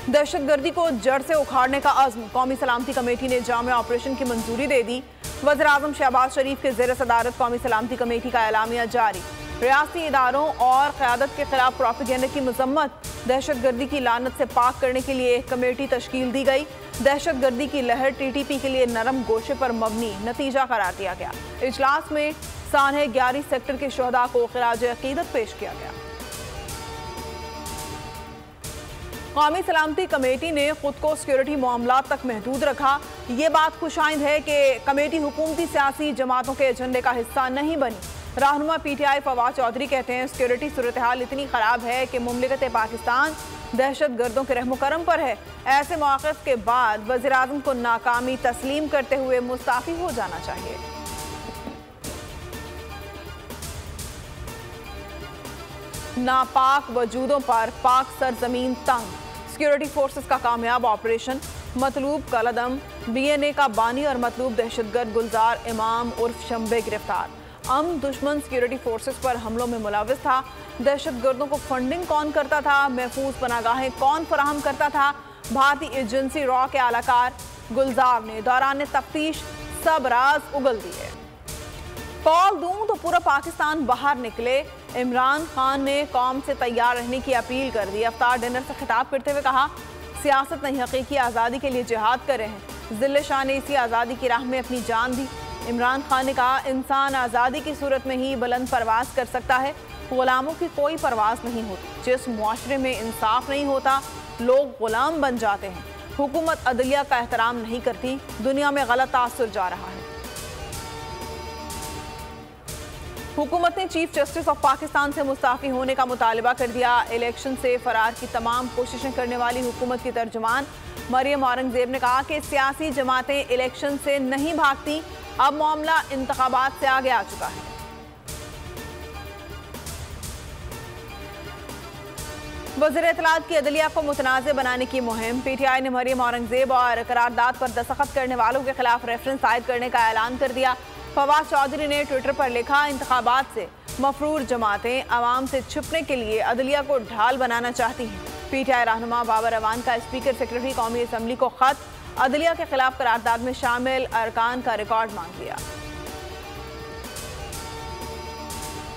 दहशतगर्दी को जड़ से उखाड़ने का अज़्म, कौमी सलामती कमेटी ने जामे ऑपरेशन की मंजूरी दे दी। वज़ीर-ए-आज़म शहबाज शरीफ के ज़ेर सदारत कौमी सलामती कमेटी का एलामिया जारी। रियासती इदारों और क़यादत के खिलाफ प्रोपेगेंडा की मजम्मत, दहशतगर्दी की लानत से पाक करने के लिए एक कमेटी तश्कील दी गई। दहशतगर्दी की लहर TTP के लिए नरम गोशे पर मबनी नतीजा करार दिया गया। इजलास में सानहे 11 सेक्टर के शहदा को खिराज अकीदत पेश किया गया। कौमी सलामती कमेटी ने खुद को सिक्योरिटी मामलात तक महदूद रखा। ये बात खुशाइंद है कि कमेटी हुकूमती सियासी जमातों के एजेंडे का हिस्सा नहीं बनी। रहनुमा PTI फवाद चौधरी कहते हैं, सिक्योरिटी सूरत हाल इतनी खराब है कि मुमलिकत पाकिस्तान दहशत गर्दों के रहमो करम पर है। ऐसे मौक़िफ़ के बाद वज़ीर-ए-आज़म को नाकामी तस्लीम करते हुए मुस्ताफ़ी हो जाना चाहिए। नापाक वजूदों पर पाक सरजमीन तंग, सिक्योरिटी फोर्सेस का कामयाब ऑपरेशन। मतलूब कलदम BNA का बानी और मतलूब दहशतगर्द गुलजार इमाम उर्फ शंबे गिरफ्तार। दुश्मन सिक्योरिटी फोर्सेस पर हमलों में मुलविस था। दहशतगर्दों को फंडिंग कौन करता था, महफूज पनागाहें कौन फराहम करता था, भारतीय एजेंसी रॉ के आलाकार गुलजार ने दौरान तफ्तीश सब राज उगल दिए। कॉल दूं तो पूरा पाकिस्तान बाहर निकले, इमरान खान ने कौम से तैयार रहने की अपील कर दी। अफ्तार डिनर से खिताब करते हुए कहा, सियासत नहीं हकीकी आज़ादी के लिए जिहाद कर रहे हैं। जिल्ले शाह ने इसी आज़ादी की राह में अपनी जान दी। इमरान खान ने कहा, इंसान आज़ादी की सूरत में ही बुलंद परवाज कर सकता है, गुलामों की कोई परवाज नहीं होती। जिस मुआशरे में इंसाफ नहीं होता, लोग गुलाम बन जाते हैं। हुकूमत अदलिया का एहतराम नहीं करती, दुनिया में गलत तासुर जा रहा है। हुकूमत ने चीफ जस्टिस ऑफ पाकिस्तान से मुस्ताफ़ी होने का मुतालबा कर दिया। इलेक्शन से फरार की तमाम कोशिशें करने वाली हुकूमत की तर्जुमान मरियम औरंगजेब ने कहा कि सियासी जमातें इलेक्शन से नहीं भागती, अब मामला इंतखाबात से आगे आ चुका है। वज़ीर इत्तलात की अदलिया को मुतनाज़ बनाने की मुहिम, PTI ने मरियम औरंगजेब और करारदाद पर दस्तखत करने वालों के खिलाफ रेफरेंस आयद करने का ऐलान कर दिया। फवाद चौधरी ने ट्विटर पर लिखा, इंतखाबात से मफरूर जमातें अवाम से छुपने के लिए अदलिया को ढाल बनाना चाहती हैं। PTI रहनुमा बाबर अवान का स्पीकर सेक्रेटरी कौमी असम्बली को खत, अदलिया के खिलाफ करारदाद में शामिल अरकान का रिकॉर्ड मांग लिया।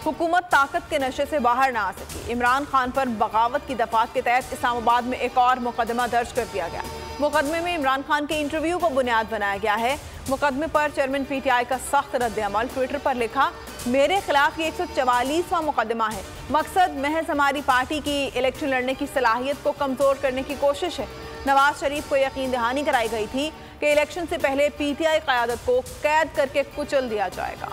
हुकूमत ताकत के नशे से बाहर ना आ सकी, इमरान खान पर बगावत की दफात के तहत इस्लामाबाद में एक और मुकदमा दर्ज कर दिया गया। मुकदमे में इमरान खान के इंटरव्यू को बुनियाद बनाया गया है। मुकदमे पर चेयरमैन PTI का सख्त रद्द-ए-अमल, ट्विटर पर लिखा, मेरे खिलाफ ये 144वां मुकदमा है। मकसद महज हमारी पार्टी की इलेक्शन लड़ने की सलाहियत को कमजोर करने की कोशिश है। नवाज शरीफ को यकीन दहानी कराई गई थी कि इलेक्शन से पहले PTI क़यादत को कैद करके कुचल दिया जाएगा।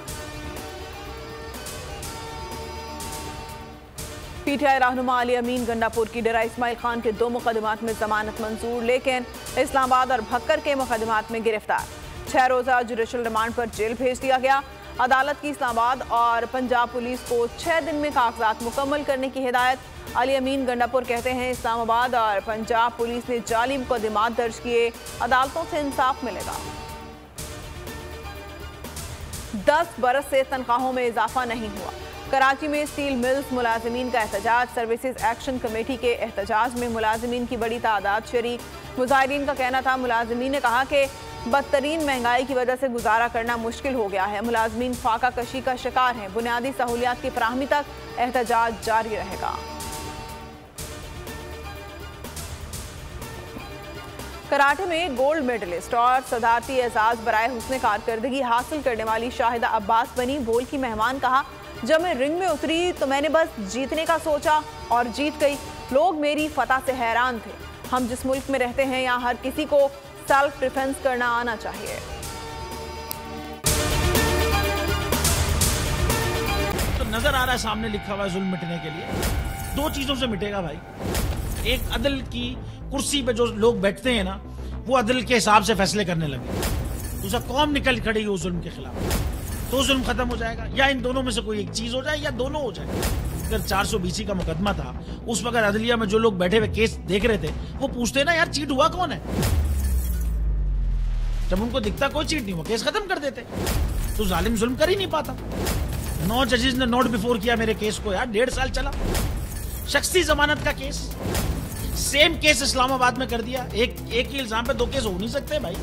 PTI रहनुमा अली अमीन गंडापुर की डेरा इस्माइल खान के 2 मुकदमात में जमानत मंजूर, लेकिन इस्लामाबाद और भक्कर के मुकदमात में गिरफ्तार। 6 रोज़ा जुडिशल रिमांड पर जेल भेज दिया गया। अदालत की इस्लामाबाद और पंजाब पुलिस को 6 दिन में कागजात मुकम्मल करने की हिदायत। अली अमीन गंडापुर कहते हैं, इस्लामाबाद और पंजाब पुलिस ने जाली मुकदमात दर्ज किए, अदालतों से इंसाफ मिलेगा। 10 बरस से तनख्वाहों में इजाफा नहीं हुआ। कराची में स्टील मिल्स मुलाजिमीन का एहतजाज, सर्विसेज एक्शन कमेटी के एहतजाज में मुलाजिमीन की बड़ी तादाद शरीक। मुजाहिरीन का कहना था, मुलाजिमीन ने कहा कि बदतरीन महंगाई की वजह से गुजारा करना मुश्किल हो गया है। मुलाजिमीन फाका कशी का शिकार हैं। बुनियादी सहूलियात की फराहमी तक एहतजाज जारी रहेगा। कराटे में गोल्ड मेडलिस्ट और सदारती एजाज बराए हुस्न कारकर्दगी हासिल करने वाली शाहिदा अब्बास बनी। बोल की मेहमान कहा, जब मैं रिंग में उतरी तो मैंने बस जीतने का सोचा और जीत गई। लोग मेरी फतह से हैरान थे। हम जिस मुल्क में रहते हैं, यहाँ हर किसी को सेल्फ डिफेंस करना आना चाहिए। तो नजर आ रहा है सामने लिखा हुआ है, जुल्म मिटने के लिए 2 चीजों से मिटेगा भाई। एक, अदल की कुर्सी पे जो लोग बैठते हैं ना, वो अदल के हिसाब से फैसले करने लगे। दूसरा, कौम निकल खड़ी हो जुल्म के खिलाफ, तो जुल्म खत्म हो जाएगा। या इन दोनों में से कोई एक चीज हो जाए या दोनों हो जाए। अगर 420 का मुकदमा था, उस वक्त अदलिया में जो लोग बैठे हुए केस देख रहे थे, वो पूछते ना, यार चीट हुआ कौन है? जब उनको दिखता कोई चीट नहीं हुआ, केस खत्म कर देते। तो जालिम जुल्म कर ही नहीं पाता। 9 जजेस ने नोट बिफोर किया मेरे केस को, यार 1.5 साल चला। शख्सी जमानत का केस, सेम केस इस्लामाबाद में कर दिया। एक ही इल्जाम पे 2 केस हो नहीं सकते भाई।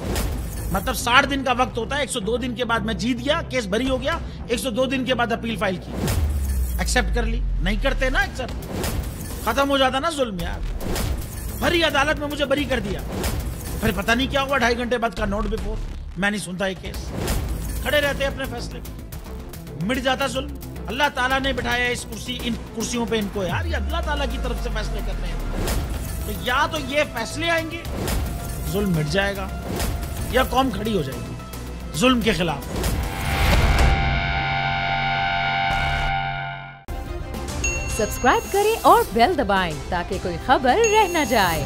मतलब 60 दिन का वक्त होता है, 102 दिन के बाद मैं जीत गया, केस बरी हो गया, 102 दिन के बाद अपील फाइल की, एक्सेप्ट कर ली। नहीं करते ना एक्सेप्ट, खत्म हो जाता ना जुल्म यार। भरी अदालत में मुझे बरी कर दिया, फिर पता नहीं क्या हुआ 2.5 घंटे बाद का नोट बिफोर, मैं नहीं सुनता ये केस। खड़े रहते अपने फैसले पे, मिट जाता जुल्म। अल्लाह ताला ने बिठाया इन कुर्सियों पे इनको यार, ये अल्लाह ताला की तरफ से फैसले करने हैं। तो या तो ये फैसले आएंगे, जुल्म मिट जाएगा, या कौम खड़ी हो जाएगी जुल्म के खिलाफ। सब्सक्राइब करें और बेल दबाएं ताकि कोई खबर रह न जाए।